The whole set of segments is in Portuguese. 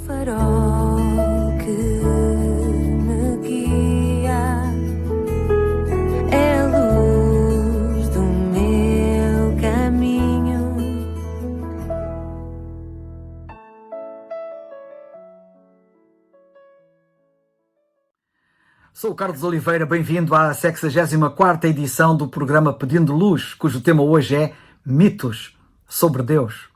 farol que me guia, é a luz do meu caminho. Sou o Carlos Oliveira, bem-vindo à 64ª edição do programa Pedindo Luz, cujo tema hoje é Mitos sobre Deus.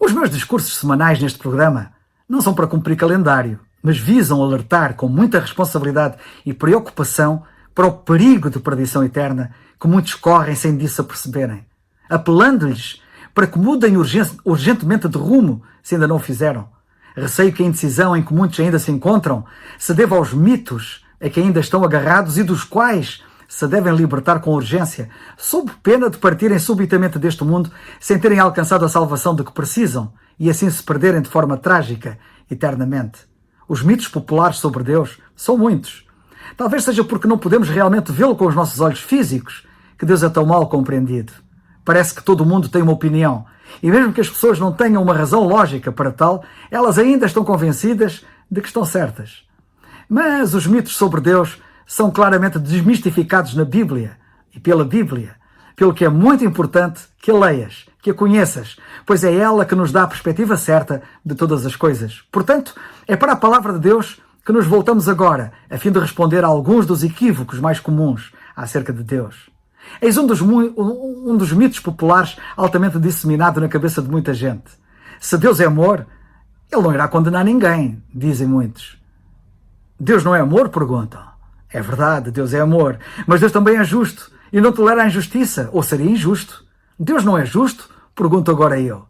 Os meus discursos semanais neste programa não são para cumprir calendário, mas visam alertar com muita responsabilidade e preocupação para o perigo de perdição eterna que muitos correm sem disso aperceberem, apelando-lhes para que mudem urgentemente de rumo se ainda não o fizeram. Receio que a indecisão em que muitos ainda se encontram se deva aos mitos a que ainda estão agarrados e dos quais se devem libertar com urgência, sob pena de partirem subitamente deste mundo sem terem alcançado a salvação de que precisam e assim se perderem de forma trágica eternamente. Os mitos populares sobre Deus são muitos. Talvez seja porque não podemos realmente vê-lo com os nossos olhos físicos que Deus é tão mal compreendido. Parece que todo mundo tem uma opinião e mesmo que as pessoas não tenham uma razão lógica para tal, elas ainda estão convencidas de que estão certas. Mas os mitos sobre Deus são claramente desmistificados na Bíblia e pela Bíblia, pelo que é muito importante que a leias, que a conheças, pois é ela que nos dá a perspectiva certa de todas as coisas. Portanto, é para a Palavra de Deus que nos voltamos agora, a fim de responder a alguns dos equívocos mais comuns acerca de Deus. Eis um dos mitos populares altamente disseminado na cabeça de muita gente. Se Deus é amor, Ele não irá condenar ninguém, dizem muitos. Deus não é amor? Perguntam. É verdade, Deus é amor, mas Deus também é justo e não tolera a injustiça, ou seria injusto. Deus não é justo? Pergunto agora eu.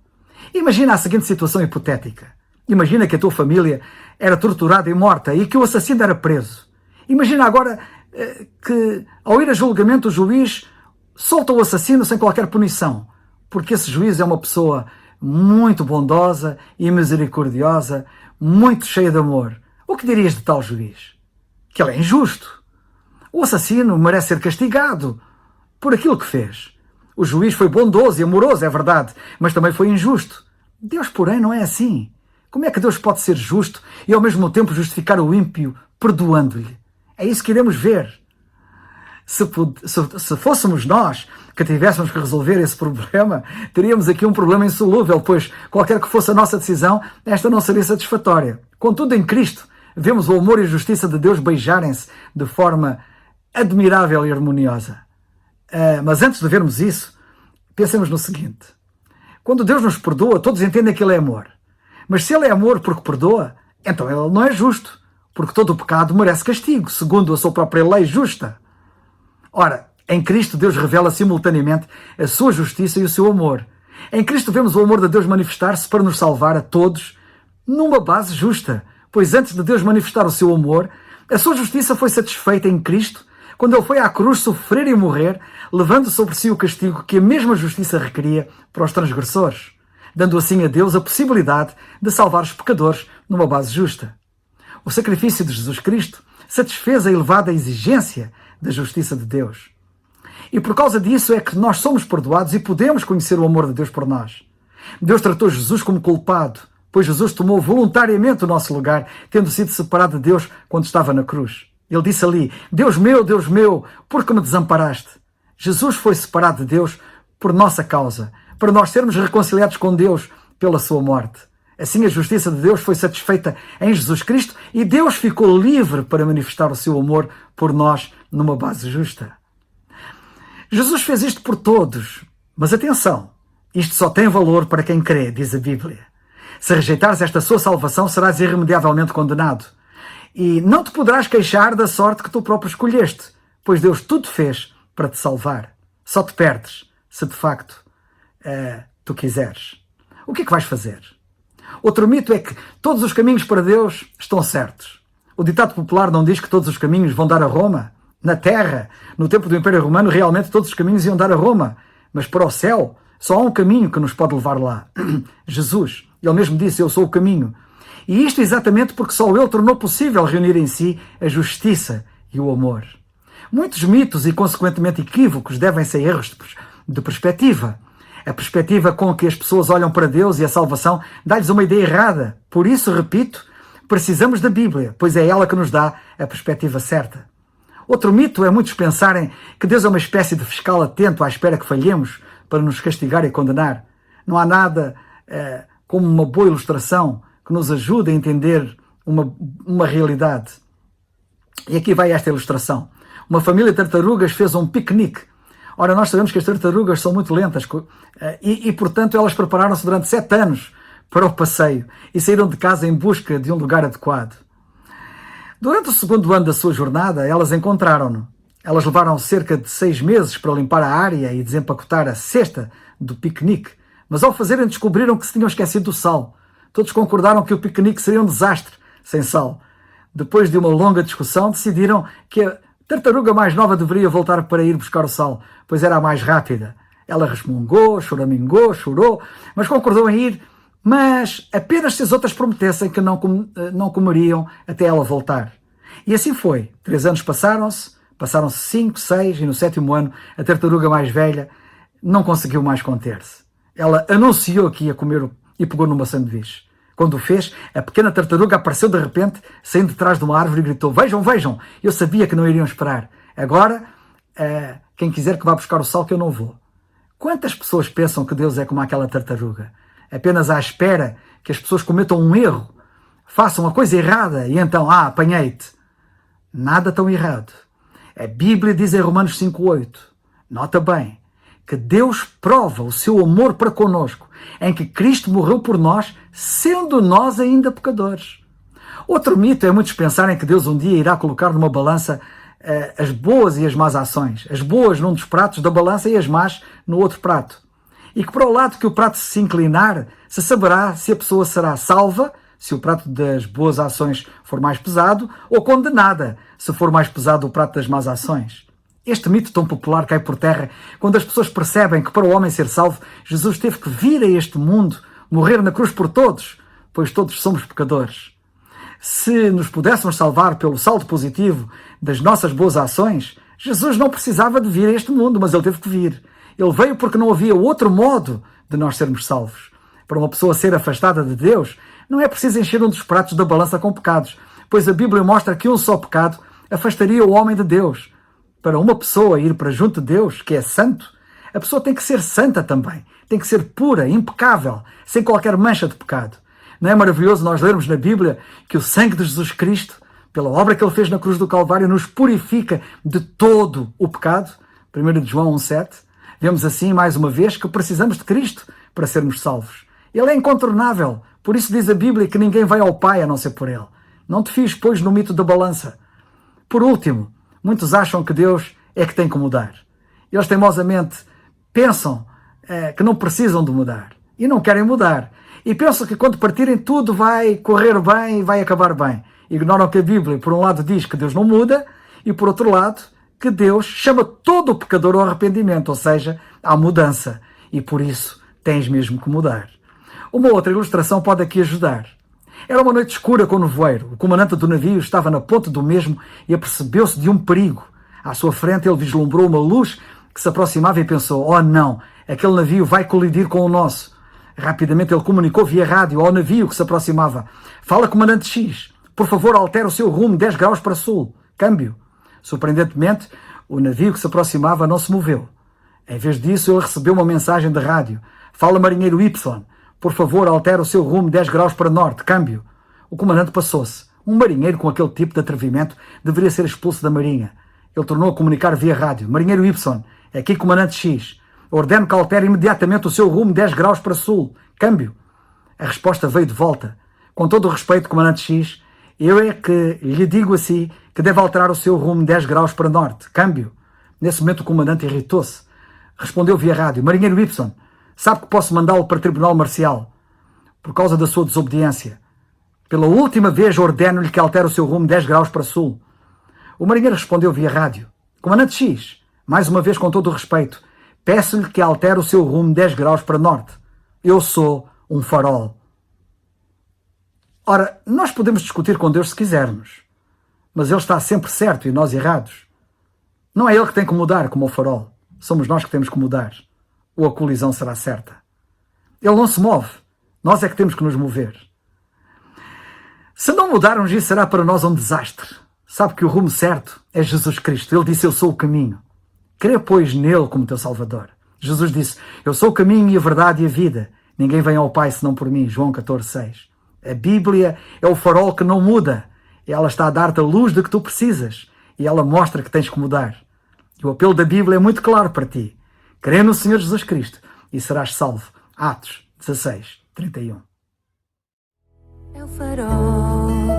Imagina a seguinte situação hipotética. Imagina que a tua família era torturada e morta e que o assassino era preso. Imagina agora que, ao ir a julgamento, o juiz solta o assassino sem qualquer punição, porque esse juiz é uma pessoa muito bondosa e misericordiosa, muito cheia de amor. O que dirias de tal juiz? Que ele é injusto. O assassino merece ser castigado por aquilo que fez. O juiz foi bondoso e amoroso, é verdade, mas também foi injusto. Deus, porém, não é assim. Como é que Deus pode ser justo e ao mesmo tempo justificar o ímpio perdoando-lhe? É isso que iremos ver. Se fôssemos nós que tivéssemos que resolver esse problema, teríamos aqui um problema insolúvel, pois qualquer que fosse a nossa decisão, esta não seria satisfatória. Contudo, em Cristo, vemos o amor e a justiça de Deus beijarem-se de forma admirável e harmoniosa. Mas antes de vermos isso, pensemos no seguinte. Quando Deus nos perdoa, todos entendem que Ele é amor. Mas se Ele é amor porque perdoa, então Ele não é justo, porque todo o pecado merece castigo, segundo a sua própria lei justa. Ora, em Cristo Deus revela simultaneamente a sua justiça e o seu amor. Em Cristo vemos o amor de Deus manifestar-se para nos salvar a todos numa base justa, pois antes de Deus manifestar o seu amor, a sua justiça foi satisfeita em Cristo, quando Ele foi à cruz sofrer e morrer, levando sobre si o castigo que a mesma justiça requeria para os transgressores, dando assim a Deus a possibilidade de salvar os pecadores numa base justa. O sacrifício de Jesus Cristo satisfez a elevada exigência da justiça de Deus. E por causa disso é que nós somos perdoados e podemos conhecer o amor de Deus por nós. Deus tratou Jesus como culpado, pois Jesus tomou voluntariamente o nosso lugar, tendo sido separado de Deus quando estava na cruz. Ele disse ali, Deus meu, por que me desamparaste? Jesus foi separado de Deus por nossa causa, para nós sermos reconciliados com Deus pela sua morte. Assim a justiça de Deus foi satisfeita em Jesus Cristo e Deus ficou livre para manifestar o seu amor por nós numa base justa. Jesus fez isto por todos, mas atenção, isto só tem valor para quem crê, diz a Bíblia. Se rejeitares esta sua salvação, serás irremediavelmente condenado. E não te poderás queixar da sorte que tu próprio escolheste, pois Deus tudo fez para te salvar. Só te perdes, se de facto tu quiseres. O que é que vais fazer? Outro mito é que todos os caminhos para Deus estão certos. O ditado popular não diz que todos os caminhos vão dar a Roma? Na Terra, no tempo do Império Romano, realmente todos os caminhos iam dar a Roma. Mas para o céu, só há um caminho que nos pode levar lá. Jesus. Ele mesmo disse, eu sou o caminho. E isto exatamente porque só Ele tornou possível reunir em si a justiça e o amor. Muitos mitos e, consequentemente, equívocos devem ser erros de perspectiva. A perspectiva com que as pessoas olham para Deus e a salvação dá-lhes uma ideia errada. Por isso, repito, precisamos da Bíblia, pois é ela que nos dá a perspectiva certa. Outro mito é muitos pensarem que Deus é uma espécie de fiscal atento à espera que falhemos para nos castigar e condenar. Não há nada como uma boa ilustração que nos ajude a entender uma realidade. E aqui vai esta ilustração. Uma família de tartarugas fez um piquenique. Ora, nós sabemos que as tartarugas são muito lentas e portanto, elas prepararam-se durante 7 anos para o passeio e saíram de casa em busca de um lugar adequado. Durante o segundo ano da sua jornada, elas encontraram-no. Elas levaram cerca de 6 meses para limpar a área e desempacotar a cesta do piquenique, mas ao fazerem descobriram que se tinham esquecido do sal. Todos concordaram que o piquenique seria um desastre sem sal. Depois de uma longa discussão, decidiram que a tartaruga mais nova deveria voltar para ir buscar o sal, pois era a mais rápida. Ela resmungou, choramingou, chorou, mas concordou em ir, mas apenas se as outras prometessem que não comeriam até ela voltar. E assim foi. 3 anos passaram-se 5, 6, e no 7º ano a tartaruga mais velha não conseguiu mais conter-se. Ela anunciou que ia comer e pegou numa sanduíche. Quando o fez, a pequena tartaruga apareceu de repente, saindo de trás de uma árvore e gritou: "Vejam, vejam, eu sabia que não iriam esperar. Agora, quem quiser que vá buscar o sal que eu não vou." Quantas pessoas pensam que Deus é como aquela tartaruga? Apenas à espera que as pessoas cometam um erro, façam uma coisa errada e então, apanhei-te. Nada tão errado. A Bíblia diz em Romanos 5,8, nota bem, que Deus prova o seu amor para conosco, em que Cristo morreu por nós, sendo nós ainda pecadores. Outro mito é muitos pensarem que Deus um dia irá colocar numa balança as boas e as más ações, as boas num dos pratos da balança e as más no outro prato. E que para o lado que o prato se inclinar, se saberá se a pessoa será salva, se o prato das boas ações for mais pesado, ou condenada, se for mais pesado o prato das más ações. Este mito tão popular cai por terra quando as pessoas percebem que para o homem ser salvo, Jesus teve que vir a este mundo, morrer na cruz por todos, pois todos somos pecadores. Se nos pudéssemos salvar pelo saldo positivo das nossas boas ações, Jesus não precisava de vir a este mundo, mas ele teve que vir. Ele veio porque não havia outro modo de nós sermos salvos. Para uma pessoa ser afastada de Deus, não é preciso encher um dos pratos da balança com pecados, pois a Bíblia mostra que um só pecado afastaria o homem de Deus. Para uma pessoa ir para junto de Deus, que é santo, a pessoa tem que ser santa também. Tem que ser pura, impecável, sem qualquer mancha de pecado. Não é maravilhoso nós lermos na Bíblia que o sangue de Jesus Cristo, pela obra que ele fez na cruz do Calvário, nos purifica de todo o pecado? 1 João 1,7. Vemos assim, mais uma vez, que precisamos de Cristo para sermos salvos. Ele é incontornável. Por isso diz a Bíblia que ninguém vai ao Pai a não ser por ele. Não te fies, pois, no mito da balança. Por último, muitos acham que Deus é que tem que mudar. Eles teimosamente pensam que não precisam de mudar. E não querem mudar. E pensam que quando partirem tudo vai correr bem e vai acabar bem. Ignoram que a Bíblia, por um lado, diz que Deus não muda e, por outro lado, que Deus chama todo o pecador ao arrependimento, ou seja, à mudança. E por isso tens mesmo que mudar. Uma outra ilustração pode aqui ajudar. Era uma noite escura com nevoeiro. O comandante do navio estava na ponta do mesmo e apercebeu-se de um perigo. À sua frente ele vislumbrou uma luz que se aproximava e pensou: "Oh não, aquele navio vai colidir com o nosso." Rapidamente ele comunicou via rádio ao navio que se aproximava: "Fala, comandante X, por favor altere o seu rumo 10 graus para sul. Câmbio." Surpreendentemente, o navio que se aproximava não se moveu. Em vez disso, ele recebeu uma mensagem de rádio: "Fala, marinheiro Y, por favor altere o seu rumo 10 graus para norte. Câmbio." O comandante passou-se. Um marinheiro com aquele tipo de atrevimento deveria ser expulso da marinha. Ele tornou a comunicar via rádio: "Marinheiro Y, aqui comandante X. Ordeno que altere imediatamente o seu rumo 10 graus para sul. Câmbio." A resposta veio de volta: "Com todo o respeito, comandante X, eu é que lhe digo assim que deve alterar o seu rumo 10 graus para norte. Câmbio." Nesse momento o comandante irritou-se. Respondeu via rádio: "Marinheiro Y, sabe que posso mandá-lo para tribunal marcial por causa da sua desobediência. Pela última vez ordeno-lhe que altere o seu rumo 10 graus para sul." O marinheiro respondeu via rádio: "Comandante X, mais uma vez com todo o respeito, peço-lhe que altere o seu rumo 10 graus para norte. Eu sou um farol." Ora, nós podemos discutir com Deus se quisermos, mas Ele está sempre certo e nós errados. Não é Ele que tem que mudar como o farol. Somos nós que temos que mudar. ou a colisão será certa. Ele não se move. Nós é que temos que nos mover. Se não mudarmos, isso será para nós um desastre. Sabe que o rumo certo é Jesus Cristo. Ele disse, eu sou o caminho. Crê, pois, nele como teu Salvador. Jesus disse, eu sou o caminho e a verdade e a vida. Ninguém vem ao Pai senão por mim. João 14,6. A Bíblia é o farol que não muda. Ela está a dar-te a luz de que tu precisas. E ela mostra que tens que mudar. E o apelo da Bíblia é muito claro para ti. Crê no Senhor Jesus Cristo e serás salvo. Atos 16:31. É o farol